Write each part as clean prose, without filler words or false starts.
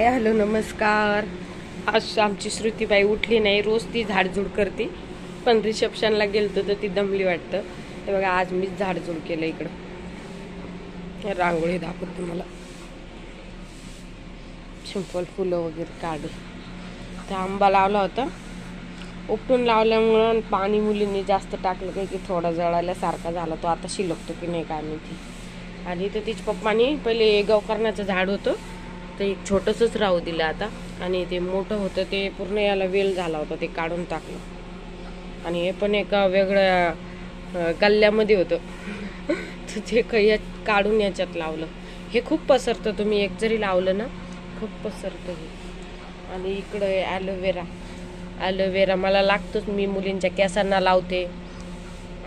Hello नमस्कार. आज आमची श्रुतीबाई उठली नाही. रोज ती झाडझूड करते, पण रिसेप्शनला गेलतो तर ती दमली वाटतं. ते बघा आज मीच झाडझूड केलं. इकडं रांगोळी दाखवत तुम्हाला. सिंपल फुलं वगैरे काढ. तर आंबा लावला होता, उपटून लावल्यामुळं पाणी मुलींनी जास्त टाकलं काही की थोडा जळाल्यासारखा झाला. तो आता शिलकतो की नाही काय माहिती. आणि तर तिच्या पप्पानी पहिले गवकरणाचं झाड होतं ते एक छोटंसंच राहू दिलं आता. आणि ते मोठं होतं ते पूर्ण याला वेल झाला होता, ते काढून टाकलं. आणि हे पण एका वेगळ्या गल्ल्यामध्ये होतं तर ते काही काढून याच्यात लावलं. हे खूप पसरतं, तुम्ही एक जरी लावलं ना खूप पसरतं हे. आणि इकडं ॲलोवेरा मला लागतोच. मी मुलींच्या केसांना लावते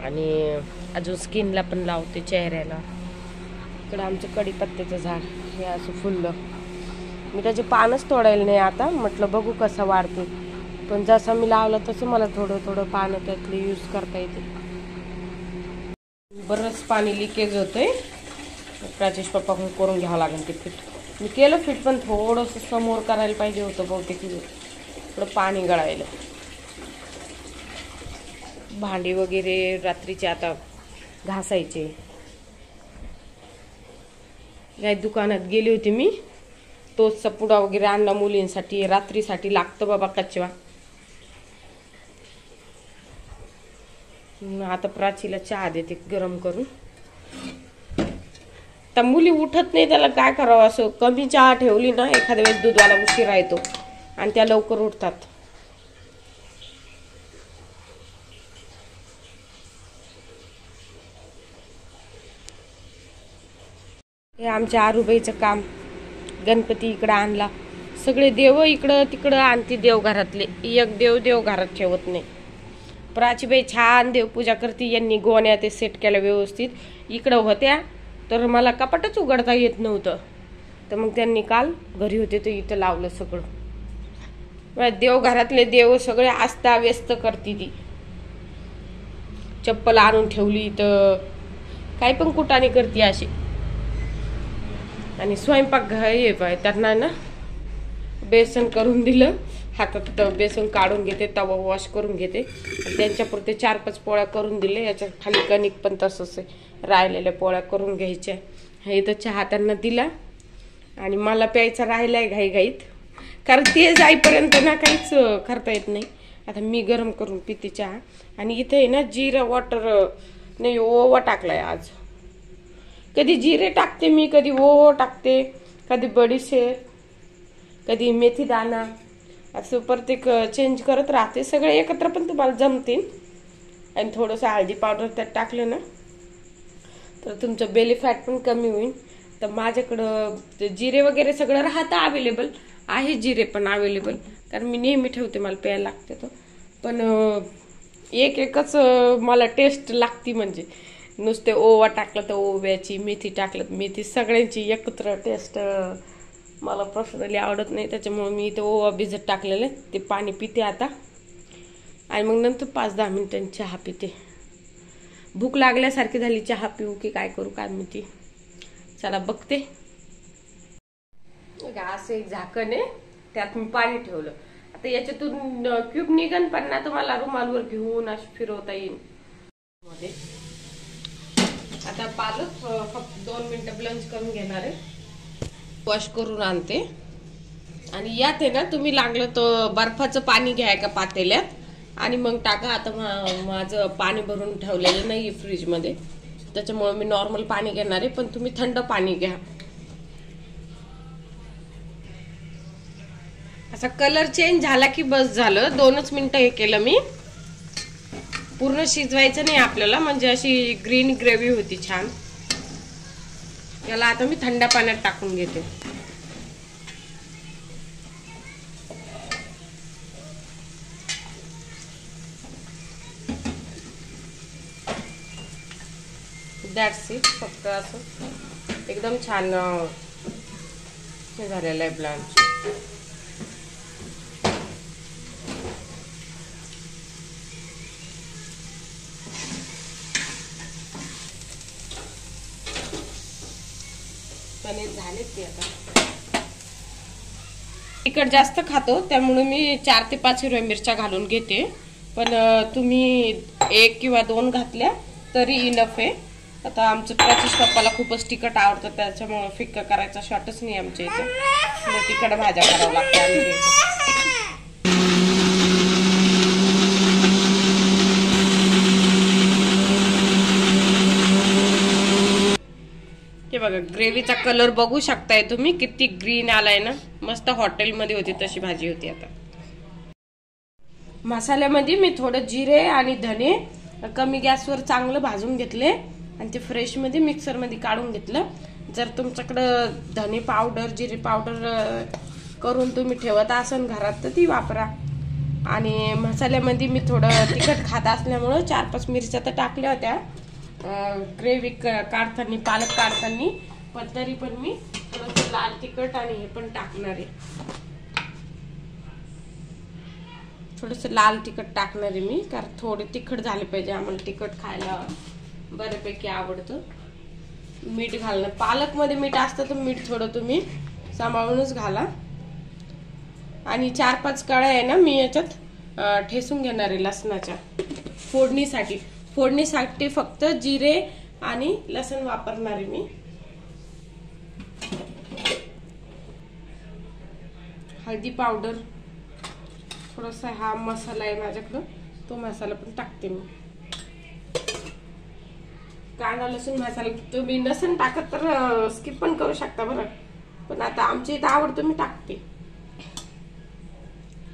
आणि अजून स्किनला पण लावते, चेहऱ्याला. इकडं आमचं कढीपत्त्याचं झाड, हे असं फुललं. मी त्याचे पानच तोडायला नाही आता, म्हटलं बघू कसं वाढते. पण जसं मी लावलं तसं मला थोडं थोडं पानं त्यातले यूज करता येते. बरंच पाणी लिकेज होतंय. राजेश पप्पाकडून करून घ्यावं लागेल ते फिट. मी केलं फिट, पण थोडंसं समोर करायला पाहिजे होतं बहुतेक. थोडं पाणी गळायला. भांडी वगैरे रात्रीचे आता घासायचे. काय दुकानात गेली होती मी, तोच सपुडा वगैरे आणला मुलींसाठी. रात्रीसाठी लागतं बाबा कचवा. आता प्राचीला चहा देते गरम करून. तर मुली उठत नाही, त्याला काय करावं. असं कमी चहा ठेवली ना, एखाद्या वेळेस दूधवाला उशिरा येतो आणि त्या लवकर उठतात. हे आमच्या आरूबाईचं काम. गणपती इकडं आणला, सगळे देव इकडं तिकडं आणते. देवघरातले एक देव घरात ठेवत नाही. प्राचीबाई छान देवपूजा करते. यांनी गोण्या ते सेट केल्या व्यवस्थित. इकडं होत्या तर मला कपाटच उघडता येत नव्हतं, तर मग त्यांनी काल घरी होते तर इथं लावलं सगळं. देवघरातले देव सगळे आस्था व्यस्त करते ती. चप्पल आणून ठेवली तर काही पण कुटाने करते अशी. आणि स्वयंपाक हे त्यांना ना बेसन करून दिलं. हातात बेसन काढून घेते, तवा वॉश करून घेते. त्यांच्यापुरते 4-5 पोळ्या करून दिले. याच्या खाली कणिक पण तसंच आहे, राहिलेल्या पोळ्या करून घ्यायच्या. हे तर चहा त्यांना दिला आणि मला प्यायचा राहिलाय घाईघाईत, कारण ते जाईपर्यंत ना काहीच करता येत नाही. आता मी गरम करून पिते चहा. आणि इथे आहे ना जिरा वॉटर नाही, ओवा टाकलाय आज. कधी जिरे टाकते मी, कधी ओवा टाकते, कधी बडीशेप, कधी मेथी दाणा, असं प्रत्येक चेंज करत राहते. सगळे एकत्र पण तुम्हाला जमतील. आणि थोडंसं हळदी पावडर त्यात टाकलं ना तर तुमचं बेली फॅट पण कमी होईल. तर माझ्याकडं जिरे वगैरे सगळं राहतं अवेलेबल आहे. जिरे पण अवेलेबल, कारण मी नेहमी ठेवते, मला प्यायला लागते तो. पण एकच मला टेस्ट लागती. म्हणजे नुसते ओवा टाकलं तर ओव्याची, मेथी टाकलं तर मेथी, सगळ्यांची एकत्र टेस्ट मला पर्सनली आवडत नाही. त्याच्यामुळे मी इथे ओवा भिजत टाकलेलं ते पाणी पिते आता. आणि मग नंतर 5-10 मिनिटांनी चहा पिते. भूक लागल्यासारखी झाली, चहा पिऊ की काय करू काय माहिती. चला बघते. असं एक झाकण आहे, त्यात मी पाणी ठेवलं. आता याच्यातून क्यूब निघन, पण ना तुम्हाला रुमालवर घेऊन अशी फिरवता येईल. आता पालक फक्त 2 मिनिटं ब्लंच करून घेणार आहे. वॉश करून आणते. आणि यात आहे ना, तुम्ही लागलं तर बर्फाचं पाणी घ्या एका पातेल्यात आणि मग टाका. आता माझं पाणी भरून ठेवलेलं नाही फ्रीजमध्ये, त्याच्यामुळे मी नॉर्मल पाणी घेणार आहे. पण तुम्ही थंड पाणी घ्या. असा कलर चेंज झाला की बस झालं. 2च मिनिटं हे केलं मी. पूर्ण शिजवायचं नाही आपल्याला, म्हणजे अशी ग्रीन ग्रेव्ही होती छान. याला आता मी थंड पाण्यात टाकून घेते. That's it. फक्त असं एकदम छान हे झालेलं आहे ब्लांच. पनीर झाले ते आता. तिखट जास्त खातो त्यामुळे मी 4 ते 5 हिरव्या मिरच्या घालून घेते, पण तुम्ही 1 किंवा 2 घातल्या तरी इनफ आहे. आता आमचं प्राचीश पप्पाला खूपच तिखट आवडतं, त्याच्यामुळे फिक्का करायचा शॉर्टच नाही आमच्या इथे, मग तिखट भाज्या करावं लागतं आमच्या इथे. हे बघा ग्रेव्हीचा कलर बघू शकताय तुम्ही, किती ग्रीन आलाय ना, मस्त हॉटेलमध्ये होती तशी भाजी होती. आता मसाल्यामध्ये मी थोडं जिरे आणि धने कमी गॅसवर चांगलं भाजून घेतले आणि ते फ्रेश मध्ये मिक्सर मध्ये काढून घेतलं. जर तुमच्याकडं धने पावडर जिरे पावडर करून तुम्ही ठेवत असाल घरात तर ती वापरा. आणि मसाल्यामध्ये मी थोडं तिखट खात असल्यामुळं 4-5 मिरच्या तर टाकल्या होत्या ग्रेव्ही काढताना, पालक काढताना, पण तरी पण मी थोडंसं लाल तिखट आणि हे पण टाकणार आहे, थोडंसं लाल तिखट टाकणार आहे मी, कारण थोडे तिखट झाले पाहिजे, आम्हाला तिखट खायला बऱ्यापैकी आवडतं. मीठ घालणं, पालक मध्ये मीठ असतं तर मीठ थोडं तुम्ही सांभाळूनच घाला. आणि 4-5 कळ्या आहे ना मी याच्यात ठेसून घेणार आहे लसणाच्या फोडणीसाठी. फोडणीसाठी फक्त जिरे आणि लसण वापरणार आहे मी. हळदी पावडर, थोडासा हा मसाला आहे माझ्याकडं, तो मसाला पण टाकते मी. कांदा लसूण मसाला तुम्ही नसून टाकत तर स्किप पण करू शकता बरं, पण आता आमच्या इथं आवडतो मी टाकते.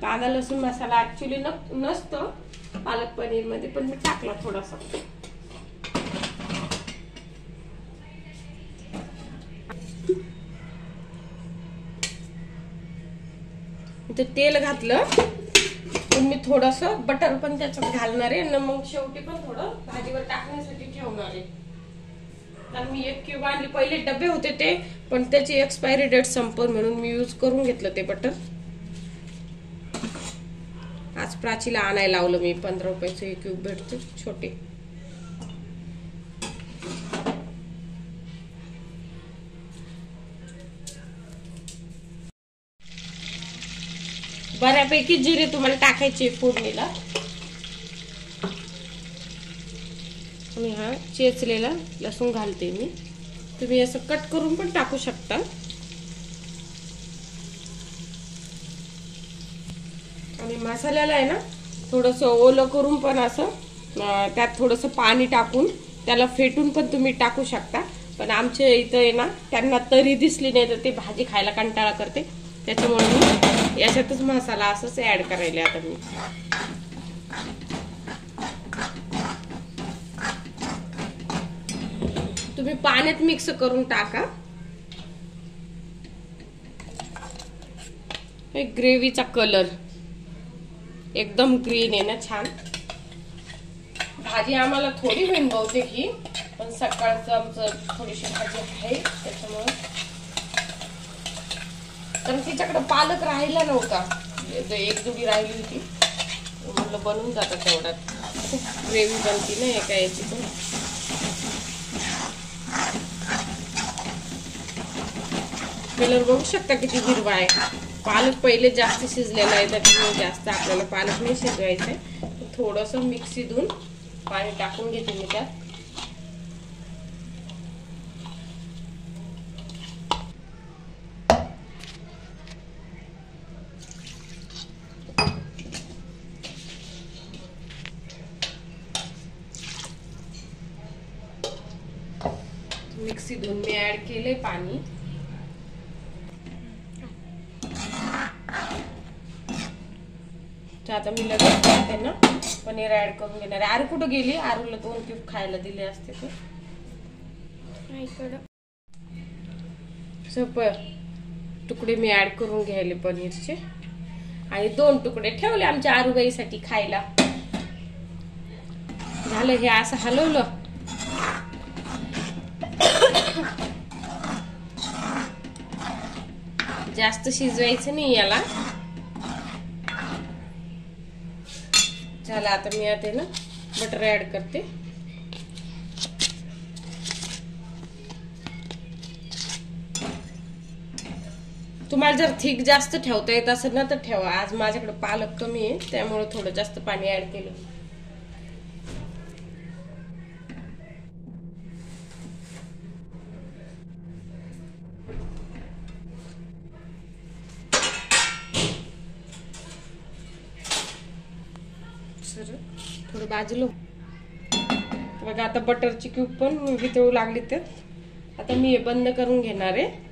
कांदा लसूण मसाला ऍक्च्युली नसतं पालक पनीर मध्ये, पण मी टाकला थोडासा. इथे तेल घातलं, पण मी थोडस बटर पण त्याच्यात घालणार आहे आणि मग शेवटी पण थोडं भाजीवर टाकण्यासाठी ठेवणार आहे. कारण मी 1 क्यूब आणली, पहिले डबे होते ते, पण त्याची एक्सपायरी डेट संपल म्हणून मी यूज करून घेतलं ते बटर. आज प्राचीला आणायला लावलं मी, 15 रुपयाचं 1 क्यूब भेटते छोटे. बऱ्यापैकी जिरे तुम्हाला टाकायचे फोडणीला. आणि हा चेचलेला लसूण घालते मी, तुम्ही असं कट करून पण टाकू शकता. आणि मसाल्याला आहे ना थोडंसं ओलं करून पण असं त्यात थोडंसं पाणी टाकून त्याला फेटून पण तुम्ही टाकू शकता. पण आमच्या इथं आहे ना त्यांना तरी दिसली नाही तर ते भाजी खायला कंटाळा करते, त्याच्यामुळे मी याच्यातच मसाला असंच ऍड करायला आता मी. तुम्ही पाण्यात मिक्स करून टाका. ग्रेव्हीचा कलर एकदम ग्रीन आहे ना, छान. भाजी आम्हाला थोडी होईल बहुतेक ही, पण सकाळचं आमचं थोडीशी भाजी आहे त्याच्यामुळे. कारण तिच्याकडे पालक राहिला नव्हता, 1 जुडी राहिली होती, म्हटलं बनवून जातं तेवढ्यात. खूप ग्रेव्ही बनती ना एका याची पण. कलर बघू शकता किती हिरवा आहे. पालक पहिले जास्त शिजलेला आहे त्याच्यामुळे जास्त आपल्याला पालक नाही शिजवायचंय. थोडस मिक्सी धुवून पाणी टाकून घेते मी त्यात. मिक्सी धुवून मी ऍड केले पाणी. आता मी लगेच त्यांना पनीर ऍड करून घेणार. आरू कुठं गेली? आरूला 2 क्यूब खायला दिले असते ते. तुकडे मी ऍड करून घ्यायले पनीरचे आणि 2 तुकडे ठेवले आमच्या आरूबाईसाठी खायला. झालं हे असं हलवलं. जास्त शिजवायचं नाही याला. झालं, आता मी आता ना बटर ऍड करते. तुम्हाला जर थिक जास्त ठेवता येत असेल ना तर ठेवा. आज माझ्याकडे पालक कमी आहे त्यामुळे थोडं जास्त पाणी ऍड केलं. थोडं भाजलो बघा. आता बटरची क्यूब पण वितळू लागली त्यात. आता मी हे बंद करून घेणार आहे.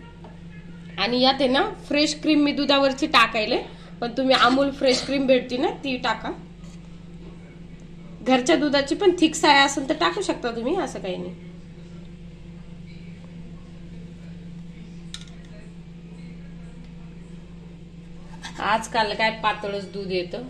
आणि यात आहे ना फ्रेश क्रीम मी दुधावरची टाकायले, पण तुम्ही अमूल फ्रेश क्रीम भेटती ना ती टाका. घरच्या दुधाची पण थिक साय असेल तर टाकू शकता तुम्ही, असं काही नाही. आजकाल काय पातळच दूध येतं.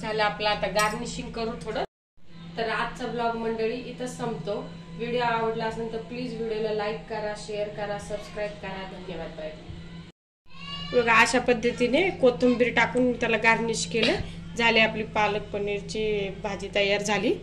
झालं आपलं. आता गार्निशिंग करू थोडं. तर आजचा ब्लॉग मंडळी इथं संपतो. व्हिडिओ आवडला असेल तर प्लीज व्हिडिओला लाईक करा, शेअर करा, सबस्क्राईब करा. धन्यवाद. बाय. बघा अशा पद्धतीने कोथिंबीर टाकून त्याला गार्निश केलं. झाली आपली पालक पनीरची भाजी तयार झाली.